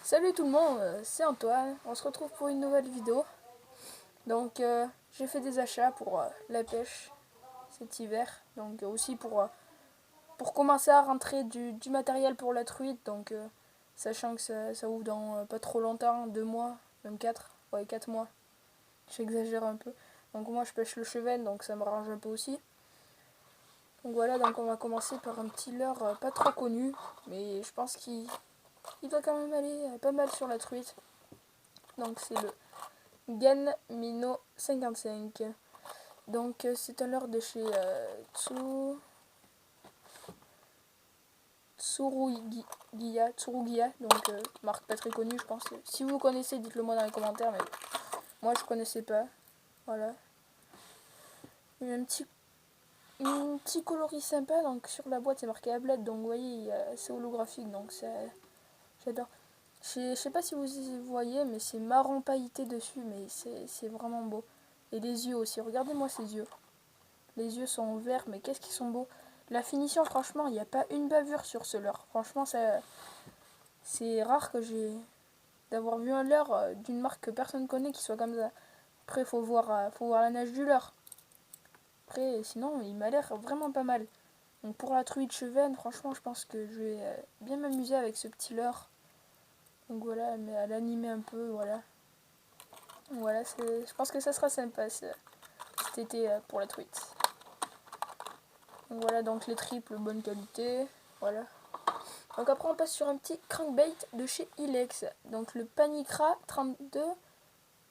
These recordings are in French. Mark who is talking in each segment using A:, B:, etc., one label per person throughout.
A: Salut tout le monde, c'est Antoine, on se retrouve pour une nouvelle vidéo. Donc j'ai fait des achats pour la pêche cet hiver, donc aussi pour commencer à rentrer du matériel pour la truite, donc sachant que ça ouvre dans pas trop longtemps, 2 mois, même 4, ouais 4 mois, j'exagère un peu. Donc moi je pêche le cheven, donc ça me range un peu aussi. Donc voilà, donc on va commencer par un petit leurre pas trop connu, mais je pense qu'il doit quand même aller pas mal sur la truite. Donc c'est le Gan Mino 55. Donc c'est un leurre de chez Tsurugiya, donc marque pas très connue je pense. Si vous connaissez, dites-le moi dans les commentaires, mais moi je connaissais pas. Voilà. Il y a un petit coloris sympa, donc sur la boîte c'est marqué Ablette, donc vous voyez c'est holographique, donc j'adore. Je sais pas si vous voyez, mais c'est marron pailleté dessus, mais c'est vraiment beau. Et les yeux aussi, regardez-moi ces yeux. Les yeux sont verts, mais qu'est-ce qu'ils sont beaux. La finition, franchement, il n'y a pas une bavure sur ce leurre. Franchement, c'est rare que d'avoir vu un leurre d'une marque que personne connaît qui soit comme ça. Après, faut voir la nage du leurre. Après, sinon, il m'a l'air vraiment pas mal. Donc pour la truite cheven, franchement, je pense que je vais bien m'amuser avec ce petit leurre. Donc voilà, mais à l'animer un peu, voilà. Voilà, je pense que ça sera sympa cet été pour la truite. Donc voilà, donc les triples, bonne qualité. Voilà. Donc après on passe sur un petit crankbait de chez Ilex. Donc le Panicra 32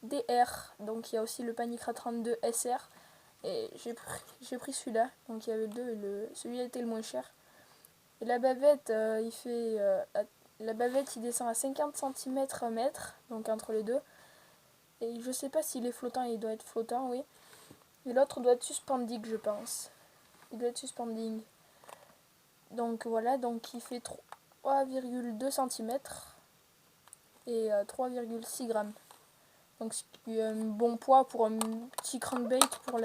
A: DR. Donc il y a aussi le Panicra 32 SR. Et j'ai pris celui-là. Donc il y avait deux et celui-là était le moins cher. Et la bavette, la bavette il descend à 50 cm à mètre. Donc entre les deux. Et je sais pas s'il est flottant, il doit être flottant, oui. Et l'autre doit être suspending, je pense. Il doit être suspending. Donc voilà, donc il fait 3,2 cm et 3,6 grammes. Donc c'est un bon poids pour un petit crankbait pour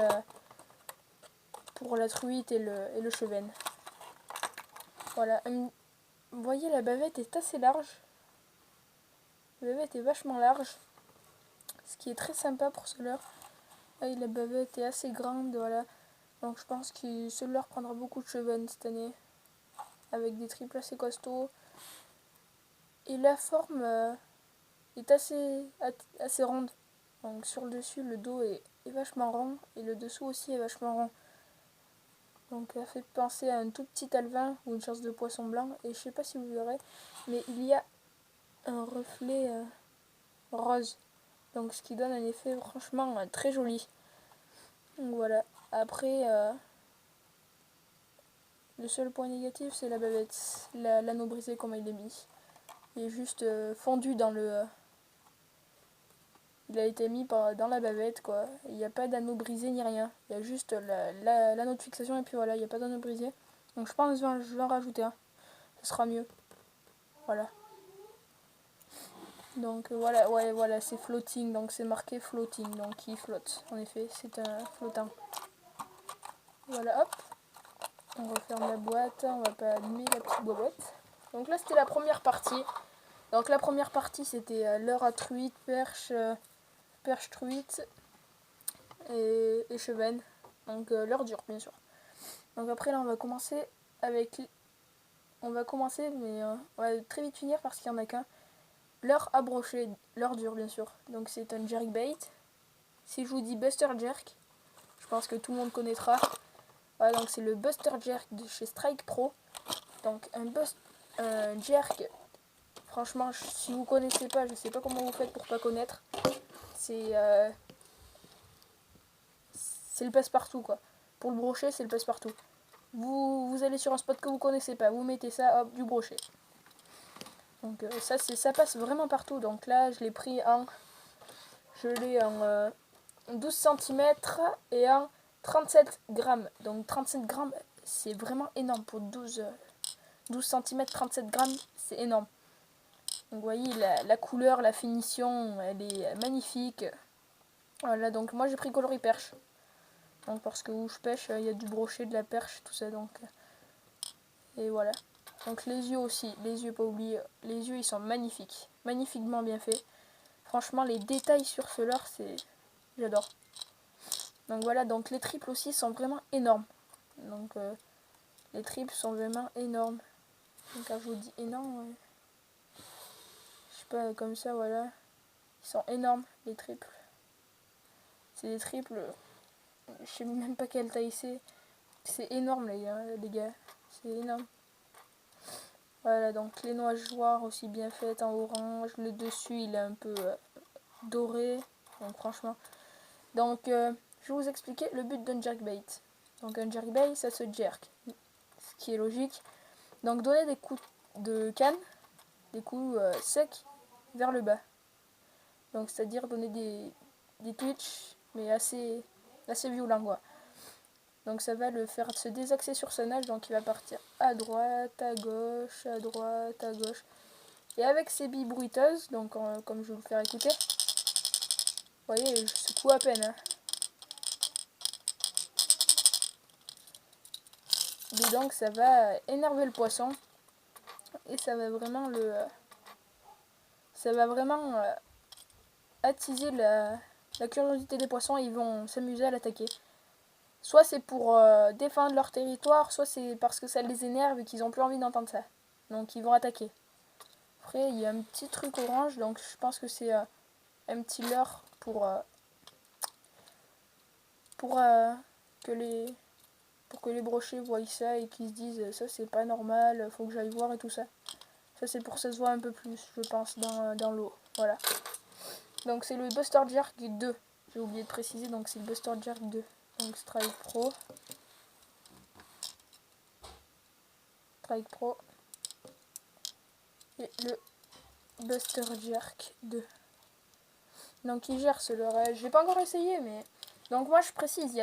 A: la truite et le cheven. Voilà, vous voyez la bavette est assez large. La bavette est vachement large, ce qui est très sympa pour ce leurre. Et la bavette est assez grande, voilà. Donc je pense que ce leurre prendra beaucoup de cheven cette année, avec des triples assez costauds. Et la forme est assez ronde. Donc sur le dessus, le dos est vachement rond et le dessous aussi est vachement rond. Donc ça fait penser à un tout petit alevin ou une chasse de poisson blanc. Et je sais pas si vous verrez, mais il y a un reflet rose. Donc ce qui donne un effet franchement très joli. Donc voilà. Après, le seul point négatif c'est la bavette. L'anneau brisé comme il est mis. Il est juste fondu dans le... il a été mis dans la bavette quoi. Il n'y a pas d'anneau brisé ni rien. Il y a juste l'anneau de fixation et puis voilà, il n'y a pas d'anneau brisé. Donc je pense que je vais en rajouter un. Ce sera mieux. Voilà. Donc voilà, ouais voilà, c'est floating, donc c'est marqué floating, donc il flotte. En effet, c'est un flottant. Voilà, hop. On referme la boîte, on va pas allumer la petite boîte. Donc là c'était la première partie. Donc la première partie c'était leurre à truite, perche truite et cheven. Donc leurre dure bien sûr. Donc après là on va commencer mais on va très vite finir parce qu'il n'y en a qu'un. Leurre à brocher, leurre dure bien sûr. Donc c'est un jerkbait. Si je vous dis Buster Jerk, je pense que tout le monde connaîtra. Voilà, donc c'est le Buster Jerk de chez Strike Pro. Donc un jerk, franchement, si vous connaissez pas, je sais pas comment vous faites pour pas connaître. C'est le passe-partout quoi. Pour le brocher, c'est le passe-partout. Vous allez sur un spot que vous connaissez pas, vous mettez ça, hop, du brochet. Donc ça passe vraiment partout. Donc là, je l'ai en 12 cm et en 37 grammes. Donc 37 grammes, c'est vraiment énorme pour 12 cm, 37 grammes, c'est énorme. Donc vous voyez, la couleur, la finition, elle est magnifique. Voilà, donc moi j'ai pris coloris perche. Donc parce que où je pêche, il y a du brochet, de la perche, tout ça. Donc et voilà. Donc les yeux aussi, les yeux pas oublier, les yeux ils sont magnifiques, magnifiquement bien faits. Franchement les détails sur ce leurre, c'est... j'adore. Donc voilà, donc les triples aussi sont vraiment énormes. Donc les triples sont vraiment énormes. Donc quand je vous dis énorme, je sais pas, comme ça voilà. Ils sont énormes les triples. C'est des triples, je sais même pas quelle taille c'est. C'est énorme les gars, c'est énorme. Voilà, donc les nageoires aussi bien faites en orange. Le dessus, il est un peu doré. Donc franchement. Donc, je vais vous expliquer le but d'un jerkbait. Donc un jerkbait, ça se jerk. Ce qui est logique. Donc donner des coups de canne, des coups secs vers le bas. Donc c'est-à-dire donner des twitch, mais assez violents quoi. Donc ça va le faire se désaxer sur sa nage, donc il va partir à droite, à gauche, à droite, à gauche. Et avec ses billes bruiteuses, donc comme je vais vous faire écouter, vous voyez, je secoue à peine. Hein. Et donc ça va énerver le poisson et ça va vraiment attiser la curiosité des poissons et ils vont s'amuser à l'attaquer. Soit c'est pour défendre leur territoire, soit c'est parce que ça les énerve et qu'ils n'ont plus envie d'entendre ça. Donc ils vont attaquer. Après il y a un petit truc orange, donc je pense que c'est un petit leurre pour que les brochets voient ça et qu'ils se disent ça c'est pas normal, faut que j'aille voir et tout ça. Ça c'est pour que ça se voit un peu plus, je pense, dans l'eau. Voilà. Donc c'est le Buster Jerk 2. J'ai oublié de préciser, donc c'est le Buster Jerk 2. Donc Strike Pro. Strike Pro. Et le Buster Jerk 2. Donc il gère ce leurre. Je l'ai pas encore essayé, mais... Donc moi je précise, il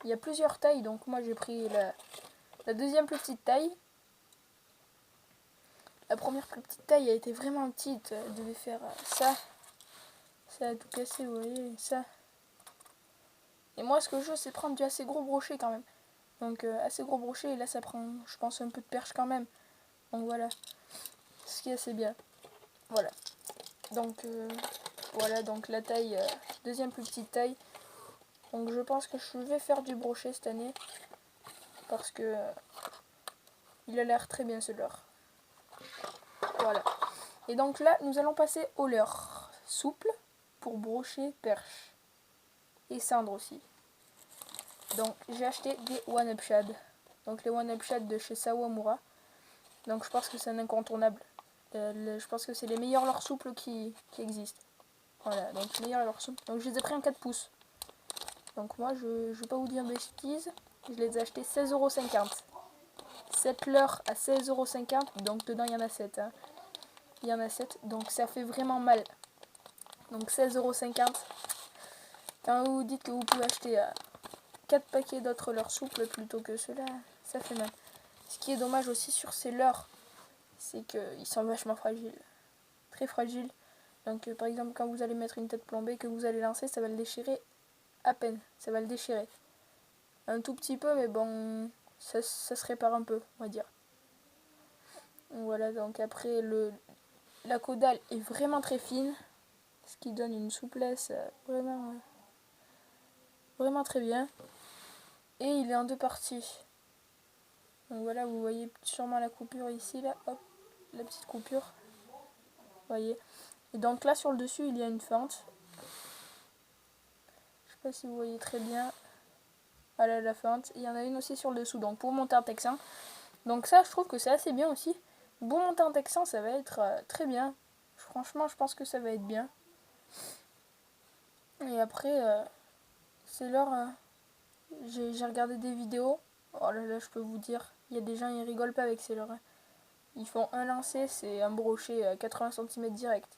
A: y a plusieurs tailles. Donc moi j'ai pris la deuxième plus petite taille. La première plus petite taille a été vraiment petite. Elle devait faire ça. Ça a tout cassé, vous voyez, ça. Et moi ce que je veux c'est prendre du assez gros brochet quand même. Donc assez gros brochet et là ça prend je pense un peu de perche quand même. Donc voilà. Ce qui est assez bien. Voilà. Donc voilà donc la taille, deuxième plus petite taille. Donc je pense que je vais faire du brochet cette année. Parce que il a l'air très bien ce leurre. Voilà. Et donc là nous allons passer au leurre souple pour brocher perche. Et cendre aussi. Donc j'ai acheté des One Up Shad. Donc les One Up Shad de chez Sawamura. Donc je pense que c'est un incontournable. Je pense que c'est les meilleurs leurres souples qui existent. Voilà, donc les meilleurs leurres souples. Donc je les ai pris en 4 pouces. Donc moi je vais pas vous dire de bêtises. Je les ai achetés 16,50€. 7 leurres à 16,50€. Donc dedans il y en a 7. Hein. Il y en a 7. Donc ça fait vraiment mal. Donc 16,50€. Quand vous dites que vous pouvez acheter 4 paquets d'autres leurres souples plutôt que ceux-là, ça fait mal. Ce qui est dommage aussi sur ces leurres, c'est qu'ils sont vachement fragiles. Très fragiles. Donc par exemple quand vous allez mettre une tête plombée, que vous allez lancer, ça va le déchirer à peine. Ça va le déchirer. Un tout petit peu, mais bon, ça se répare un peu, on va dire. Voilà, donc après la caudale est vraiment très fine. Ce qui donne une souplesse vraiment très bien. Et il est en 2 parties. Donc voilà, vous voyez sûrement la coupure ici, là, hop, la petite coupure. Vous voyez. Et donc là, sur le dessus, il y a une fente. Je sais pas si vous voyez très bien. Voilà la fente. Il y en a une aussi sur le dessous, donc pour monter en texan. Donc ça, je trouve que c'est assez bien aussi. Bon monter en texan, ça va être très bien. Franchement, je pense que ça va être bien. Et après, c'est l'heure... j'ai regardé des vidéos. Oh là là, je peux vous dire, il y a des gens, ils rigolent pas avec ces leurres. Ils font un lancer, c'est un brochet 80 cm direct.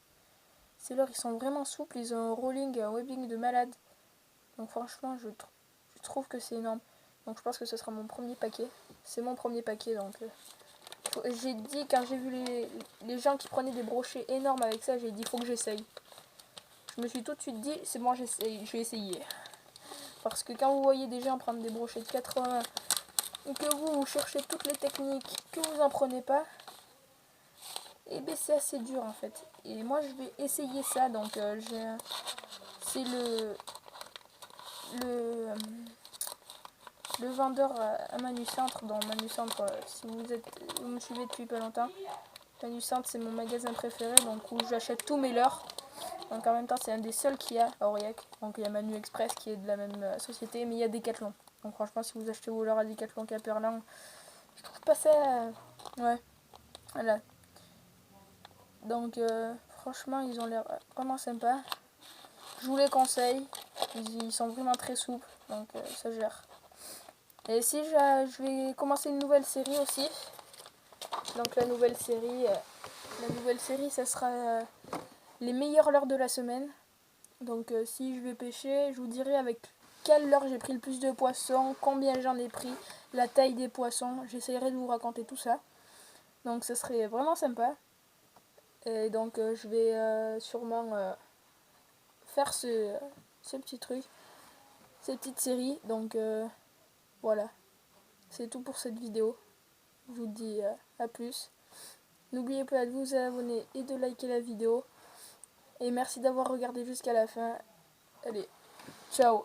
A: Ces leurres, ils sont vraiment souples, ils ont un rolling, un webbing de malade. Donc franchement, je trouve que c'est énorme. Donc je pense que ce sera mon premier paquet. C'est mon premier paquet, donc... j'ai dit, quand j'ai vu les gens qui prenaient des brochets énormes avec ça, j'ai dit, il faut que j'essaye. Je me suis tout de suite dit, c'est bon, je vais essayer. Parce que quand vous voyez des gens prendre des brochets de 80 que vous cherchez toutes les techniques, que vous n'en prenez pas, et bien c'est assez dur en fait. Et moi je vais essayer ça, donc c'est le, le vendeur à Manucentre. Dans Manucentre, si vous me suivez depuis pas longtemps, Manucentre c'est mon magasin préféré, donc où j'achète tous mes leurres. Donc en même temps c'est un des seuls qu'il y a à Aurillac. Donc il y a Manu Express qui est de la même société, mais il y a Decathlon. Donc franchement si vous achetez vos leurres à Decathlon Quimperlé, je trouve pas ça... ouais, voilà. Donc franchement ils ont l'air vraiment sympas. Je vous les conseille, ils sont vraiment très souples, donc ça gère. Et si je vais commencer une nouvelle série aussi. Donc la nouvelle série ça sera les meilleures leurres de la semaine. Donc si je vais pêcher, je vous dirai avec quelle leurre j'ai pris le plus de poissons, combien j'en ai pris, la taille des poissons. J'essaierai de vous raconter tout ça. Donc ça serait vraiment sympa. Et donc je vais sûrement faire ce petit truc, cette petite série. Donc voilà, c'est tout pour cette vidéo. Je vous dis à plus. N'oubliez pas de vous abonner et de liker la vidéo. Et merci d'avoir regardé jusqu'à la fin. Allez, ciao.